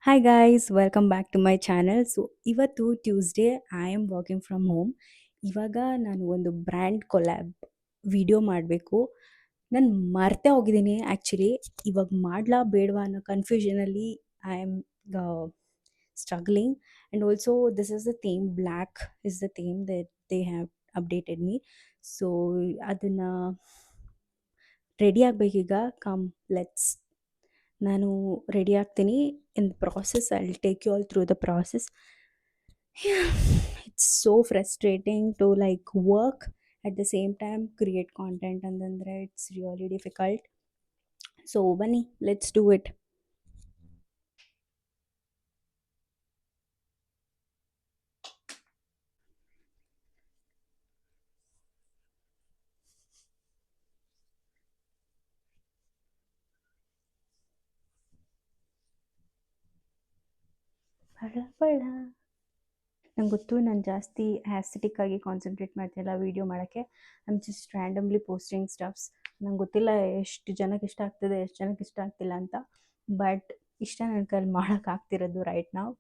Hi guys, welcome back to my channel. So ಇವತ್ತು Tuesday I am working from home. ಇವಾಗ ನಾನು ಒಂದು brand collab video ಮಾಡಬೇಕು. ನಾನು ಮರ್ತೇ ಹೋಗಿದ್ದೀನಿ ಆ್ಯಕ್ಚುಲಿ. ಇವಾಗ ಮಾಡ್ಲಾ ಬೇಡವಾ ಅನ್ನೋ ಕನ್ಫ್ಯೂಷನಲ್ಲಿ I am struggling. And also this is the theme, black is the theme that they have updated me. So ಅದನ್ನು ರೆಡಿ ಆಗಬೇಕೀಗ. ಕಮ್ ಲೆಟ್ಸ್ ನಾನು ರೆಡಿ ಆಗ್ತೀನಿ. In the process I will take you all through the process. It's so frustrating to like work at the same time create content ಅಂತಂದರೆ it's really difficult. So ಬನ್ನಿ, let's do it. ಬಳ ಬಳ ನಂಗೆ ಗೊತ್ತು, ನಾನು ಜಾಸ್ತಿ ಆ್ಯಸ್ಥೆಟಿಕ್ ಆಗಿ ಕಾನ್ಸಂಟ್ರೇಟ್ ಮಾಡ್ತಿಲ್ಲ ವೀಡಿಯೋ ಮಾಡೋಕ್ಕೆ. I am just randomly posting stuffs. ನಂಗೆ ಗೊತ್ತಿಲ್ಲ ಎಷ್ಟು ಜನಕ್ಕೆ ಇಷ್ಟ ಆಗ್ತದೆ, ಎಷ್ಟು ಜನಕ್ಕೆ ಇಷ್ಟ ಆಗ್ತಿಲ್ಲ ಅಂತ. ಬಟ್ ಇಷ್ಟ ನನ್ನ ಕೈಲಿ ಮಾಡೋಕ್ಕಾಗ್ತಿರೋದು ರೈಟ್ ನಾವು.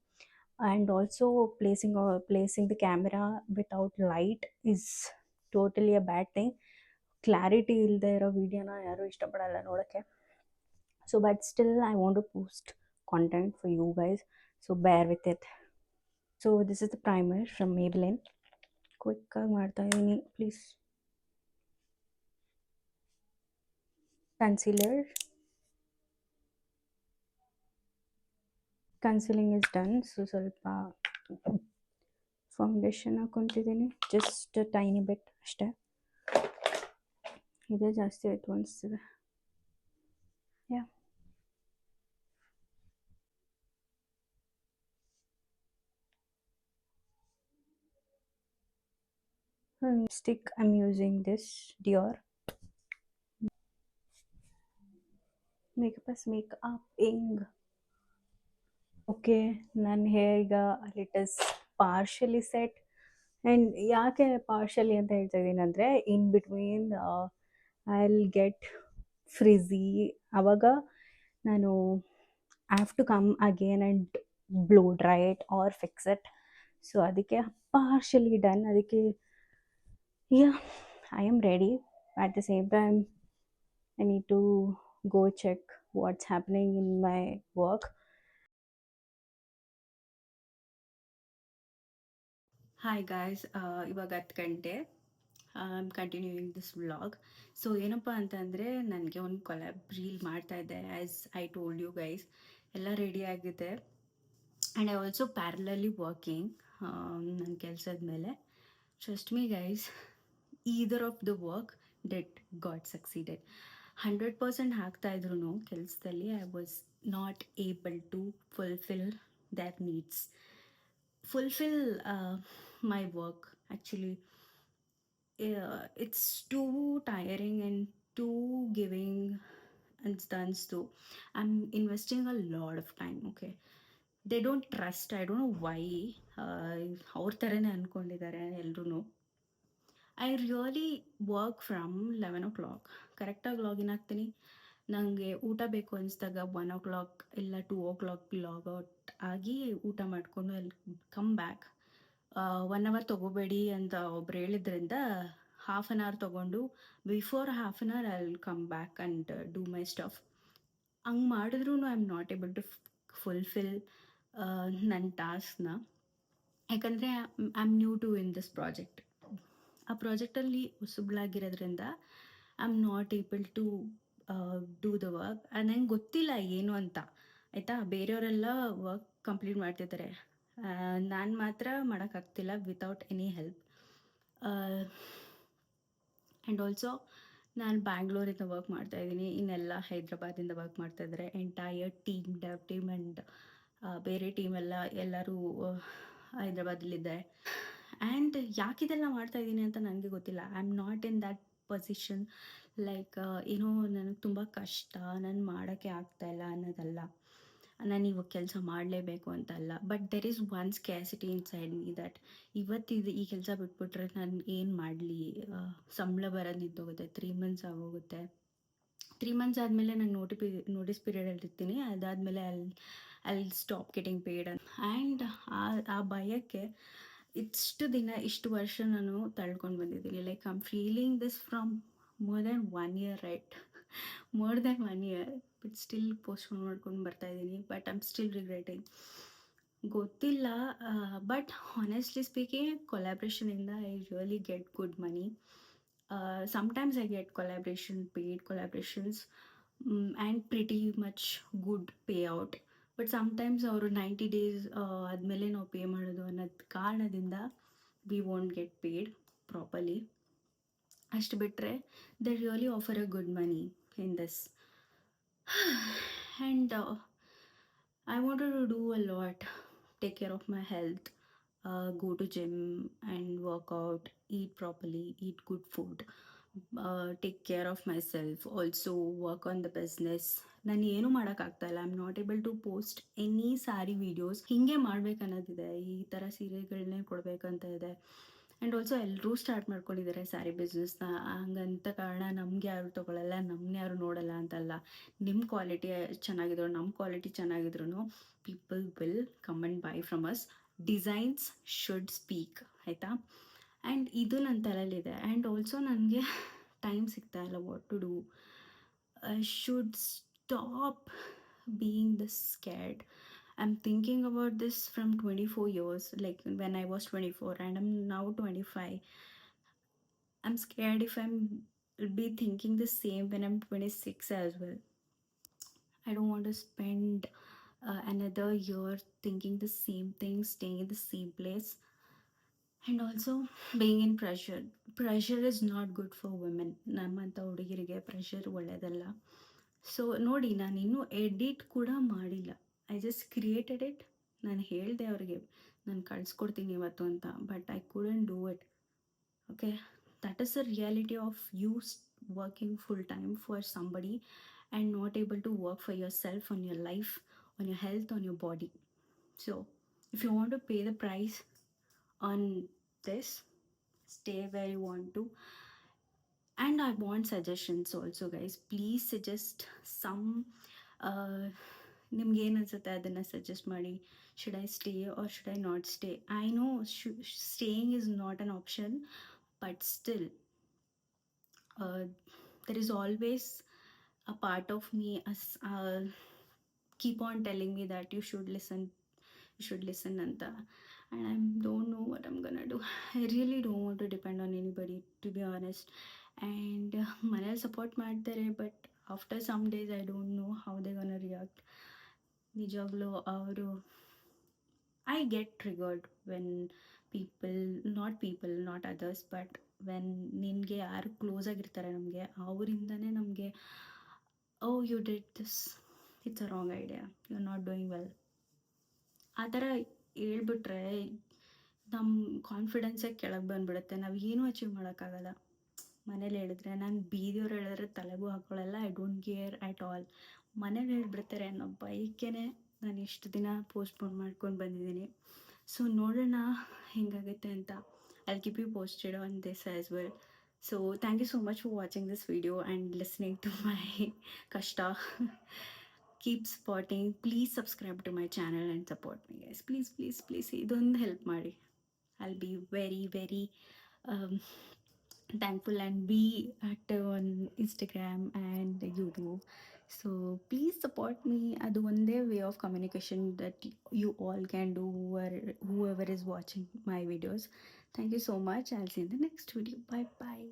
And also placing the camera without light is totally a bad thing. Clarity ಇಲ್ಲದೆ ಇರೋ ವೀಡಿಯೋನ ಯಾರೂ ಇಷ್ಟಪಡಲ್ಲ ನೋಡೋಕ್ಕೆ. So but still I want to post content for you guys, so bear with it. So this is the primer from Maybelline. ಕ್ವಿಕ್ಕಾಗಿ ಮಾಡ್ತಾಯಿದ್ದೀನಿ please. Concealer, concealing is done. So ಸ್ವಲ್ಪ foundation ಹಾಕ್ಕೊತಿದ್ದೀನಿ, ಜಸ್ಟ್ ಟೈನಿ ಬಿಟ್ ಅಷ್ಟೇ. ಇದೇ ಜಾಸ್ತಿ ಆಯಿತು ಅನಿಸ್ತಿದೆ. Yeah, stick I am using this Dior makeup ಇಂಗ್. ಓಕೆ, ನನ್ನ ಹೇರ್ ಈಗ it is partially set. And ಯಾಕೆ ಪಾರ್ಷಲಿ ಅಂತ ಹೇಳ್ತಾ ಇದ್ದೀನಿ ಅಂದರೆ, in between I will get frizzy. ಆವಾಗ ನಾನು I have to come again and blow dry it or fix it. So ಅದಕ್ಕೆ ಪಾರ್ಷಲಿ ಡನ್. ಅದಕ್ಕೆ yeah, I am ready. At the same time I need to go check what's happening in my work. Hi guys, ಇವಾಗ 10 ಗಂಟೆ. I am continuing this vlog. So ಏನಪ್ಪ ಅಂತಂದರೆ, ನನಗೆ ಒಂದು collab reel ಮಾಡ್ತಾಯಿದ್ದೆ. As I told you guys, ಎಲ್ಲ ready ಆಗಿದೆ. And I also parallelly working ನನ್ನ ಕೆಲಸದ ಮೇಲೆ. Trust me guys, either of the work that got succeeded. 100% ಹಾಕ್ತಾಯಿದ್ರು ಕೆಲಸದಲ್ಲಿ I was not able to fulfil their needs, fulfill my work. Actually, it's too tiring and too giving and stunts too. I'm investing a lot of time. Okay, they don't trust. I don't know why. ಅವ್ರ ಥರನೇ ಅಂದ್ಕೊಂಡಿದ್ದಾರೆ ಎಲ್ರೂ. I really work from 11 o'clock. ಕರೆಕ್ಟಾಗಿ login ಆಗ್ತೀನಿ. ನನಗೆ ಊಟ ಬೇಕು ಅನಿಸ್ದಾಗ 1 o'clock ಇಲ್ಲ 2 o'clock logout ಆಗಿ ಊಟ ಮಾಡಿಕೊಂಡು ಅಲ್ಲಿ ಕಮ್ ಬ್ಯಾಕ್. 1 hour ತೊಗೋಬೇಡಿ ಅಂತ ಒಬ್ರು ಹೇಳಿದ್ರಿಂದ ಹಾಫ್ ಆನ್ ಅವರ್ ತೊಗೊಂಡು before half an hour I will come back and do my stuff. ಹಂಗೆ ಮಾಡಿದ್ರೂ I am not able to fulfil ನನ್ನ ಟಾಸ್ಕ್ನ. ಯಾಕಂದರೆ I am new to in this project. ಆ ಪ್ರಾಜೆಕ್ಟಲ್ಲಿ ಹೊಸಬ್ಳಾಗಿರೋದ್ರಿಂದ I am not able to do the work. ನಂಗೆ ಗೊತ್ತಿಲ್ಲ ಏನು ಅಂತ, ಆಯಿತಾ. ಬೇರೆಯವರೆಲ್ಲ ವರ್ಕ್ ಕಂಪ್ಲೀಟ್ ಮಾಡ್ತಿದ್ದಾರೆ, ನಾನು ಮಾತ್ರ ಮಾಡೋಕ್ಕಾಗ್ತಿಲ್ಲ without any help. And also ನಾನು ಬ್ಯಾಂಗ್ಳೂರಿಂದ ವರ್ಕ್ ಮಾಡ್ತಾಯಿದ್ದೀನಿ, ಇನ್ನೆಲ್ಲ ಹೈದ್ರಾಬಾದಿಂದ ವರ್ಕ್ ಮಾಡ್ತಾಯಿದ್ದಾರೆ. Entire team, dev team and ಬೇರೆ ಟೀಮೆಲ್ಲ ಎಲ್ಲರೂ ಹೈದ್ರಾಬಾದಲ್ಲಿದ್ದಾರೆ. ಆ್ಯಂಡ್ ಯಾಕಿದೆಲ್ಲ ಮಾಡ್ತಾಯಿದ್ದೀನಿ ಅಂತ ನನಗೆ ಗೊತ್ತಿಲ್ಲ. I am not in that position like ಏನೋ ನನಗೆ ತುಂಬ ಕಷ್ಟ, ನಾನು ಮಾಡೋಕ್ಕೆ ಆಗ್ತಾಯಿಲ್ಲ ಅನ್ನೋದಲ್ಲ. ನಾನು ಇವಾಗ ಕೆಲಸ ಮಾಡಲೇಬೇಕು ಅಂತ ಅಲ್ಲ. But there is one scarcity inside me that ಇವತ್ತಿದು ಈ ಕೆಲಸ ಬಿಟ್ಬಿಟ್ರೆ ನಾನು ಏನು ಮಾಡಲಿ, ಸಂಬಳ ಬರೋದು ನಿಂತೋಗುತ್ತೆ, 3 months ಆಗೋಗುತ್ತೆ. 3 months ಆದಮೇಲೆ ನಾನು ನೋಟಿಸ್ ಪೀರಿಯಡಲ್ಲಿ ಇರ್ತೀನಿ. ಅದಾದಮೇಲೆ ಅಲ್ಲಿ I'll stop getting paid. And ಆ ಭಯಕ್ಕೆ ಇಷ್ಟು ದಿನ ಇಷ್ಟು ವರ್ಷ ನಾನು ತಳ್ಕೊಂಡು ಬಂದಿದ್ದೀನಿ. Like I am feeling this from more than 1 year, right? More than 1 year, but still postpone ಮಾಡ್ಕೊಂಡು ಬರ್ತಾ ಇದ್ದೀನಿ. But I am still regretting. ಗೊತ್ತಿಲ್ಲ. ಬಟ್ ಹಾನೆಸ್ಟ್ಲಿ ಸ್ಪೀಕಿಂಗ್, ಕೊಲಾಬ್ರೇಷನಿಂದ I really get good money. Sometimes I get paid collaborations, and pretty much good payout. But sometimes ಅವರು 90 days ಆದಮೇಲೆ ನಾವು pay ಮಾಡೋದು ಅನ್ನೋದು ಕಾರಣದಿಂದ we won't get paid properly. ಅಷ್ಟು ಬಿಟ್ಟರೆ they really offer a good money in this. And I wanted to do a lot, take care of my health, go to gym and work out, eat properly, eat good food, take care of myself, also work on the business. ನಾನು ಏನು ಮಾಡೋಕ್ಕಾಗ್ತಾಯಿಲ್ಲ. I am not able to post any sari videos. ಹೀಗೆ ಮಾಡ್ಬೇಕನ್ನೋದಿದೆ, ಈ ಥರ ಸೀರೆಗಳನ್ನೇ ಕೊಡಬೇಕಂತ ಇದೆ. And also ಎಲ್ಲರೂ ಸ್ಟಾರ್ಟ್ ಮಾಡ್ಕೊಂಡಿದ್ದಾರೆ ಸ್ಯಾರಿ ಬಿಸ್ನೆಸ್ನ. ಹಂಗಂತ ಕಾರಣ ನಮ್ಗೆ ಯಾರು ತೊಗೊಳ್ಳಲ್ಲ, ನಮ್ಮನ್ನ ಯಾರು ನೋಡಲ್ಲ ಅಂತಲ್ಲ. ನಿಮ್ಮ ಕ್ವಾಲಿಟಿ ಚೆನ್ನಾಗಿದ್ರು, ನಮ್ಮ ಕ್ವಾಲಿಟಿ ಚೆನ್ನಾಗಿದ್ರು people will come and buy from us. Designs should speak, ಆಯಿತಾ? ಆ್ಯಂಡ್ ಇದು ನನ್ನ ತಲೆಯಲ್ಲಿದೆ. ಆ್ಯಂಡ್ ಆಲ್ಸೋ ನನಗೆ ಟೈಮ್ ಸಿಗ್ತಾ ಇಲ್ಲ. What to do? I should stop being this scared. I'm thinking about this from 24 years, like when I was 24 and I'm now 25. I'm scared if I'm be thinking the same when I'm 26 as well. I don't want to spend another year thinking the same thing, staying in the same place, and also being in pressure. Pressure is not good for women. ನಮ್ಮಂಥ ಹುಡುಗಿರಿಗೆ pressure ಒಳ್ಳೆಯದಲ್ಲ. So ನೋಡಿ, ನಾನು ಇನ್ನೂ edit ಕೂಡ ಮಾಡಿಲ್ಲ. I just created it. ನಾನು ಹೇಳಿದೆ ಅವ್ರಿಗೆ ನಾನು ಕಳಿಸ್ಕೊಡ್ತೀನಿ ಇವತ್ತು ಅಂತ, but I couldn't do it. Okay, that is the reality of you working full time for somebody and not able to work for yourself, on your life, on your health, on your body. So if you want to pay the price on this, stay where you want to. And I want suggestions also, guys. Please suggest some. ನಿಮ್ಗೆ ಏನು ಅನ್ಸುತ್ತೆ ಅದನ್ನು suggest ಮಾಡಿ. Should I stay or should I not stay? I know staying is not an option, but still there is always a part of me as keep on telling me that you should listen anta, and I don't know what I'm gonna do. I really don't want to depend on anybody, to be honest. And manali support ಮಾಡ್ತಾರೆ, but after some days I don't know how they gonna react. ನಿಜವಾಗ್ಲೂ ಅವರು I get triggered when not others, but when ನಿನಗೆ ಯಾರು close ಆಗಿರ್ತಾರೆ ನಮಗೆ, ಅವರಿಂದನೇ ನಮಗೆ oh you did this, it's a wrong idea, you are not doing well, ಆ ಥರ ಹೇಳ್ಬಿಟ್ರೆ ನಮ್ಮ ಕಾನ್ಫಿಡೆನ್ಸೇ ಕೆಳಗೆ ಬಂದುಬಿಡುತ್ತೆ. ನಾವು ಏನೂ ಅಚೀವ್ ಮಾಡೋಕ್ಕಾಗಲ್ಲ. ಮನೇಲಿ ಹೇಳಿದ್ರೆ, ನಾನು ಬೀದಿಯವ್ರು ಹೇಳಿದ್ರೆ ತಲೆಗೂ ಹಾಕೊಳ್ಳಲ್ಲ. I don't care at all. ಮನೇಲಿ ಹೇಳ್ಬಿಡ್ತಾರೆ ಅನ್ನೋ ಬೈಕೇ ನಾನು ಇಷ್ಟು ದಿನ ಪೋಸ್ಟ್ಪೋನ್ ಮಾಡ್ಕೊಂಡು ಬಂದಿದ್ದೀನಿ. ಸೊ ನೋಡೋಣ ಹೆಂಗಾಗುತ್ತೆ ಅಂತ. I keep you posted on this as well. So thank you so much for watching this video and listening to my ಕಷ್ಟ. Keep supporting. Please subscribe to my channel and support me guys. Please ಇದೊಂದು help ಮಾಡಿ. I will be very thankful and be active on Instagram and YouTube. So please support me. Adu onde way of communication that you all can do, whoever is watching my videos. Thank you so much. I'll see you in the next video. Bye bye.